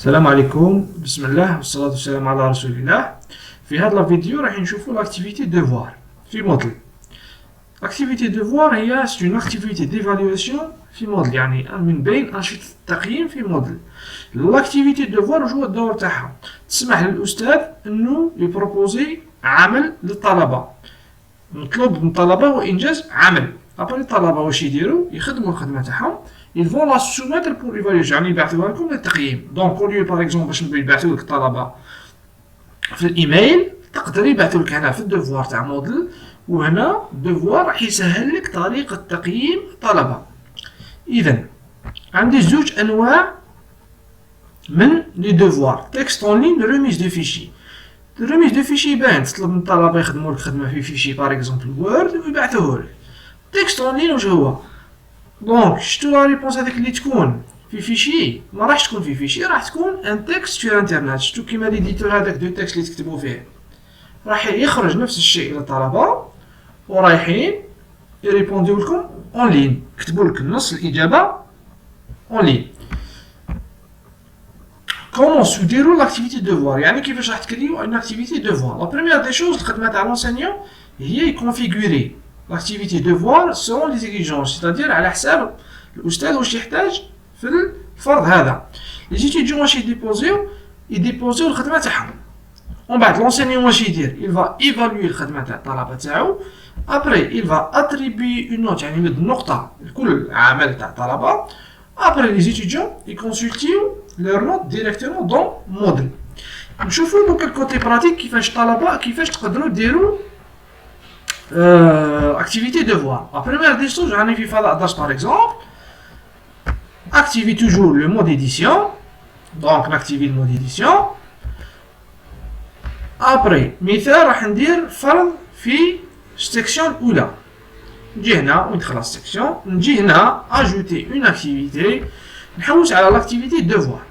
السلام عليكم، بسم الله والصلاة والسلام على رسول الله. في هذا الفيديو راح نشوفوا لاكتيفيتي دوفوار في موديل. لاكتيفيتي دوفوار هي اون اكتيفيتي ديفالواسيون في موديل، يعني من بين أنشطة التقييم في موديل. لاكتيفيتي دوفوار واش هو الدور تاعها؟ تسمح للأستاذ انه يبروبوزي عمل للطلبة، مطلوب من الطلبة هو إنجاز عمل. أبري الطلبة واش يديروا؟ يخدموا الخدمة تاعهم، ils vont la soumettre pour évaluation، يعني يبعثوها لكم للتقييم. دونك au lieu par exemple باش يبعثوا لك الطلبة في الإيميل، تقدر يبعثوا لك هنا في الدوفوار تاع موديل، وهنا الدوفوار راح يسهل لك طريقة تقييم الطلبة. إذا عندي زوج أنواع من لي دوفوار: تكست اون لين، ريميز دو فيشي. الريميز دو فيشي باين تطلب من الطلبة يخدموا لك خدمة في فيشي باغ اكزومبل وورد ويبعثوه لك. تكست اون لين واش هو؟ دونك شتو لا ريبونس هذيك اللي تكون في فيشي؟ ما راحش تكون في فيشي، راح تكون ان تكست في انترنت. شتو كيما ليديتور هذاك دو تكست اللي تكتبوا فيه، راح يخرج نفس الشيء للطلبة ورايحين يريبونديو لكم اون لين، يكتبوا لك نص الإجابة اون لين. كومون نديرو لاكتيفيتي دوفوار؟ يعني كيفاش راح تكريو ان اكتيفيتي دوفوار؟ لا بروميير دي شوز الخدمة تاع لونسينيون هي يكونفيغوري لاكتيفيتي دوفوار سون لي زيكيجونس، سيتادير على حساب الأستاذ واش يحتاج في الفرض هذا. لي زيتيديون واش يديبوزيو الخدمة تاعهم، ومن بعد لونسينيون واش يدير؟ il va évaluer الخدمة تاع الطلبة تاعو. ابري il va attribuer une note، يعني يمد نقطة لكل عمل تاع الطلبة. ابري لي زيتيديون يكونسلتيو لور نوت ديريكتومون دون موديل. نشوفو دوكا الكوتي براتيك كيفاش الطلبة كيفاش تقدروا ديروا activité devoir. La première des choses, j'en ai fait par exemple. Activez toujours le mode édition. Donc, activez le mode édition. Après, مثال راح ندير فرض في section الأولى. نجي هنا وندخل section. نجي هنا ajouter une activité. نحوس على l'activité devoir.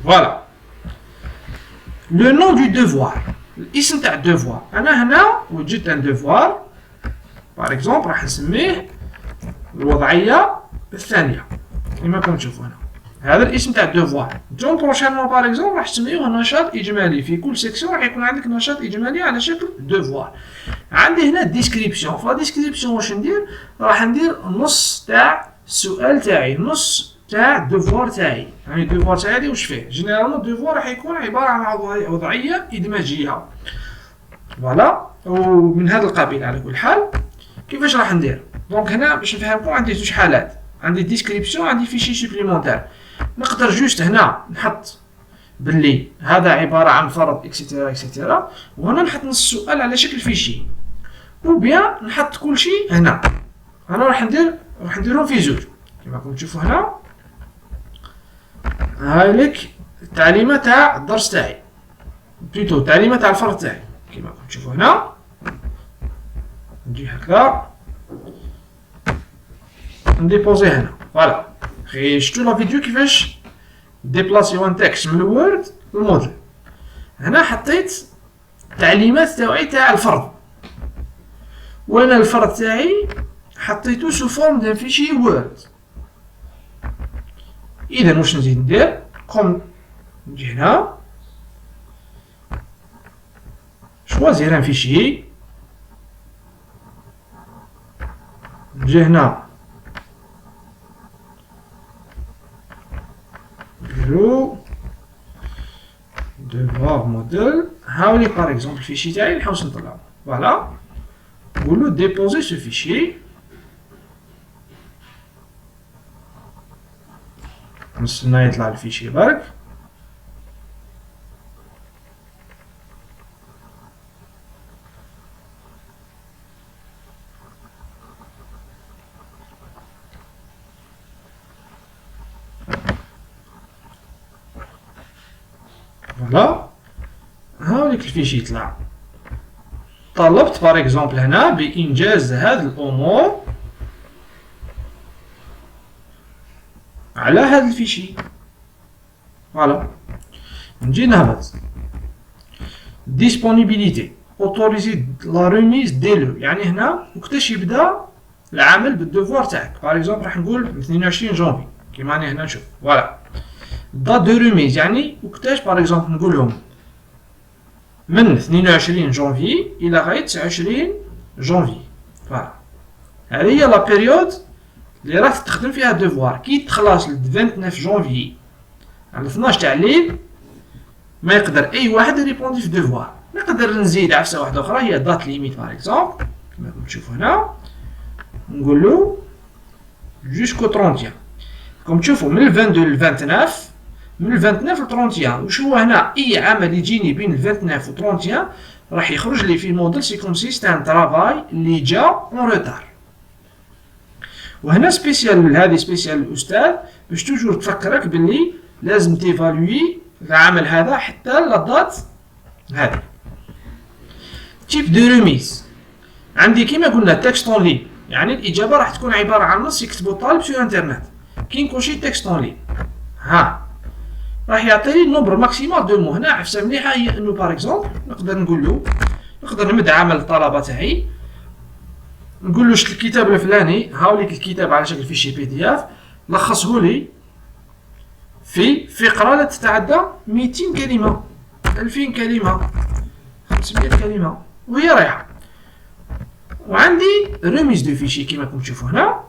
Voilà. Le nom du devoir. الاسم تاع الدوفوار. انا هنا وجدت ان دوفوار باغ اكزومبل راح نسميه الوضعيه الثانيه كما راكم تشوفوا هنا. هذا الاسم تاع الدوفوار. نتوما بروشينمون باغ اكزومبل راح تسميوه نشاط اجمالي. في كل سيكسيون راح يكون عندك نشاط اجمالي على شكل دوفوار. عندي هنا ديسكريبسيون. فلا ديسكريبسيون واش ندير؟ راح ندير النص تاع السؤال تاعي، نص تاع الدوفوار تاعي. يعني الدوفوار تاعي هادي واش فيه؟ جينيرالمون الدوفوار راح يكون عباره عن وضعيه ادماجيه. فوالا، ومن هذا القبيل. على كل حال كيفاش راح ندير؟ دونك هنا باش نفهمكم عندي زوج حالات، عندي ديسكريبسيون عندي فيشي سوبليمونتير. نقدر جوست هنا نحط باللي هذا عباره عن فرض اكسيتيرا اكسيتيرا، وهنا نحط نص السؤال على شكل فيشي، وبيان نحط كل شيء هنا. انا راح نديرهم في زوج كما راكم تشوفوا هنا. هاي لك التعليمات تاع الدرس تاعي، بليتو التعليمات تاع الفرض تاعي كما راكم تشوفوا هنا. نجي هكذا نديبوزي هنا. فوالا، شفتوا لا فيديو كيفاش ديبلاسيو ان تكست من الوورد للموديل. هنا حطيت التعليمات تاعي تاع الفرض، وانا الفرض تاعي حطيته سو فورم دان فيشي وورد. اذا واش نزيد ندير؟ نجي هنا شوازير ان فيشي، نجي هنا نديرو دوفوار موديل. هاولي باغ اكزومبل الفيشي تاعي نحوس نطلعو. فوالا، نقولو ديبوزي سو فيشي. نستنى يطلع الفيشي برك. فوالا، هاوليك الفيشي يطلع. طلبت باغ اكزومبل هنا بإنجاز هاد الأمور على هاد الفيشي. فوالا، نجي نهبط ديسپونيبيليتي، اوتوريزي لا ريميز دي لو، يعني هنا وقتاش يبدا العمل بالدوفوار تاعك. باغ اكزومبل راح نقول 22 جونفي كيما راني هنا نشوف. فوالا، date de remise يعني وقتاش باغ اكزومبل نقول لهم من 22 جونفي الى غايه 29 جونفي. فوالا هذه هي لا بيريود اللي راك تخدم فيها الدوفوار. كي تخلص ل 29 جونفي على 12 تاع الليل ما يقدر اي واحد يريبوندي في الدوفوار. نقدر نزيد عفسه واحده اخرى هي دات ليميت باغ اكزومبل كما راكم تشوفوا هنا نقول له جوسكو 31. كم تشوفوا من 22 ل 29 من 29 ل 31 وش هو هنا اي عمل يجيني بين 29 و 31 راح يخرج لي في الموديل سي كوم سي ستان ترافاي اللي جا اون روتار. وهنا سبيسيال هذه سبيسيال الاستاذ باش توجور تفكرك باللي لازم تيفالوي العمل هذا حتى لا دات هذه. تيب دو ريميز عندي كيما قلنا تكست اون لين يعني الاجابه راح تكون عباره عن نص يكتبو الطالب في الانترنت. كي نكوشي تكست اون لين ها راح يعطيني النومبر ماكسيمال دو مو. هنا عفسه مليحه هي انه باغ اكزومبل نقدر نقول له نقدر نمد عمل الطلبه تاعي نقول له شت الكتاب الفلاني هاوليك الكتاب على شكل فيشي بي دي اف لخصه لي في فقره لا تتعدى 200 كلمه 2000 كلمه 500 كلمه وهي رايحه. وعندي ريميز دو فيشي كيما راكم تشوفوا هنا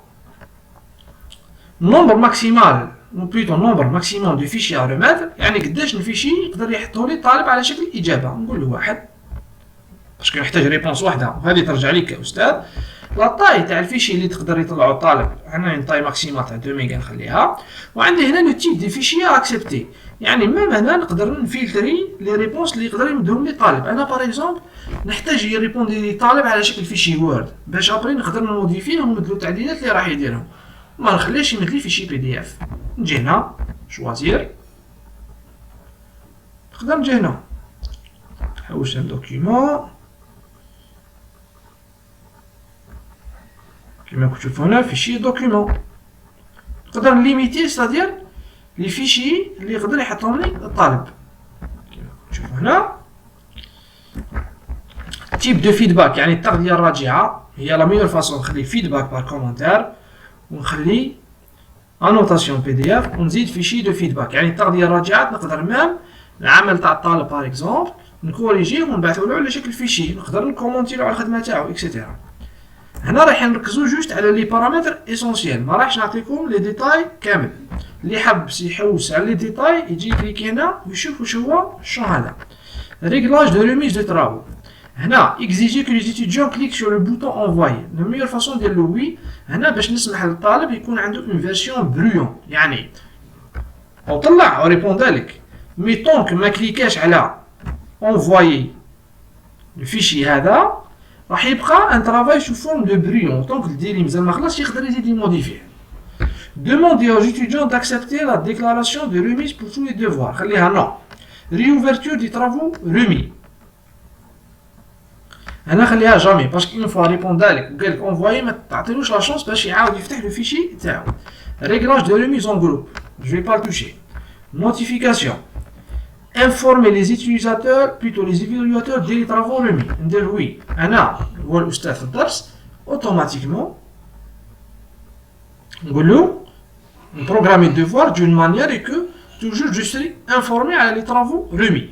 نومبر ماكسيمال ou plutôt nombre maximum de fichiers à remettre يعني قداش الفيشي يقدر يحطه لي الطالب على شكل اجابه. نقول له واحد باسكو يحتاج ريبونس واحده وهذه ترجع لك كاستاذ. لا طاي تاع الفيشي اللي تقدر يطلعه الطالب هنا طاي ماكسيمال تاع 2 ميغا نخليها. وعندي هنا لو تيب دي فيشي اكسبتي يعني ميم هنا نقدر نفلتري لي ريبونس اللي يقدر يمدهم لي الطالب. انا باغ اكزومبل نحتاج يريبوندي لي الطالب على شكل فيشي وورد باش ابري نقدر نموديفيه ونمدلو التعديلات اللي راح يديرهم. ما نخليش يمد لي فيشي بي دي اف. نجي هنا شوازير نقدر نجي هنا نحوس ان دوكيمون كيما راكم تشوفوا هنا فيشي دوكيمون نقدر نليميتي ستادير لي فيشي اللي يقدر يحطهم لي الطالب. كيما راكم تشوفوا هنا تيب دو فيدباك يعني التغذيه الراجعه هي لا ميور فاصون نخلي فيدباك بار كومونتير ونخلي انوتاسيون بي دي اف ونزيد فيشي دو فيدباك يعني التغذيه الراجعات نقدر مام العمل تاع الطالب باغ اكزومبل نكوريجيه ونبعثو له على شكل فيشي نقدر نكومونتيلو على الخدمه تاعو اكسيتيرا. هنا راح نركزو جوست على لي بارامتر اسونسيال ما راحش نعطيكم لي ديتاي كامل. اللي حب يحوس على لي ديتاي يجي كليكي هنا ويشوف واش هو الشون هذا. ريغلاج دو ريميز دو ترافو هنا اكزيجي كو لي ستوديون كليك سور لو بوتون انفواي. لو ميور فاصون نديرلو وي هنا باش نسمح للطالب يكون عنده اون فيرسيون بريون يعني او طلع او ريبوندالك مي طونك ما كليكاش على انفواي الفيشي هذا راح يبقى ان ترافاي سو فورم دو بريون طونك ديري مازال ما خلاص يقدر يزيد يموديفيه. Demandez aux étudiants d'accepter la déclaration de remise pour tous les devoirs. خليها نو. Réouverture des travaux remis. هنا خليها جامي باسكو اون فوا ريبوندالك وقال لك انفواي ما تعطيلوش لا شونس باش يعاود يفتح لو فيشي تاعو. Réglage de remise en groupe. Je vais pas le toucher. Notification. Informer les utilisateurs, plutôt les évaluateurs des travaux remis. ندير وي. أنا هو الأستاذ في الدرس automatiquement نقول له programmer le devoir d'une manière et que toujours je serai informé à les travaux remis.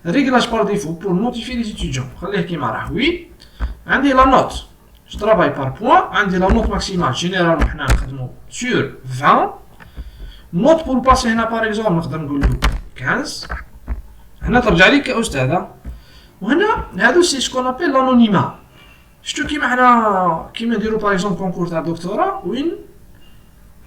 Réglage par défaut pour notifier les étudiants. خليه كيما راه وي. عندي la note. Je travaille par point. عندي la note maximale généralement حنا نخدمو sur 20. Note pour passer هنا par exemple نقدر نقول له 15. هنا ترجع لي كأستاذة. وهنا هادو سي سكون ابيل لانونيما. شتو كيما حنا كيما نديرو par exemple كونكور تاع دكتوراه وين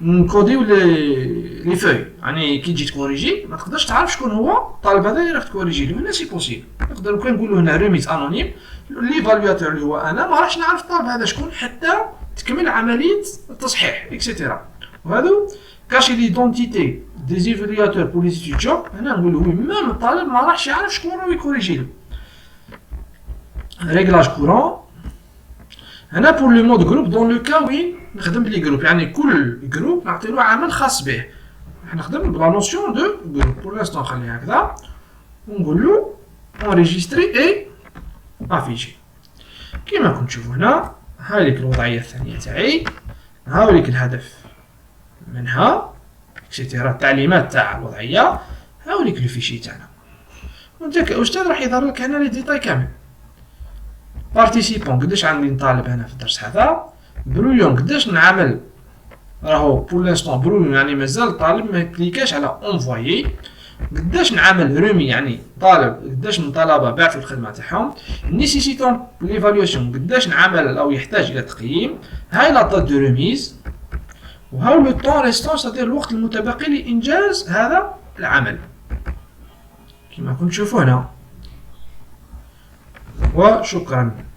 نكوديو لي فوي يعني كي تجي تكوريجي ما تقدرش تعرف شكون هو الطالب هذا اللي راك تكوريجي له. هنا سي بوسيبل نقدر كان نقولوا هنا ريميز انونيم ليفاليواتور اللي هو انا ما راحش نعرف الطالب هذا شكون حتى تكمل عمليه التصحيح اكسيتيرا. وهذو كاشي ليدونتيتي دي زيفاليواتور بور لي ستوديون. هنا نقولوا وي ميم الطالب ما راحش يعرف شكون راهو يكوريجي له. ريغلاج كورون هنا بور لو مود جروب دون لو كا وين نخدم بلي جروب يعني كل جروب نعطيلو عمل خاص به. نخدم بلا نوسيون دو جروب بور لانستون نخليها هكذا ونقولو انريجيستري اي افيشي. كيما راكم تشوفوا هنا هاوليك الوضعيه الثانيه تاعي هاوليك الهدف منها اكسيتيرا. التعليمات تاع الوضعيه هاوليك لو فيشي تاعنا. وانت كاستاذ راح يظهر لك هنا لي ديتاي كامل. بارتيسيبون قداش عندي نطالب هنا في الدرس هذا، برويون قداش نعمل، راهو بور لانستون برويون يعني مازال الطالب ما كليكاش على اونفويي. قداش نعمل رومي يعني طالب قداش من طلبه بعثوا الخدمه تاعهم. نيسيسيتون ليفاليواسيون قداش نعمل او يحتاج الى تقييم. هاي لا دات دو ريميز. وهاو لو طون ريستون سادير الوقت المتبقي لانجاز هذا العمل كما كنتم تشوفوا هنا. وشكرا.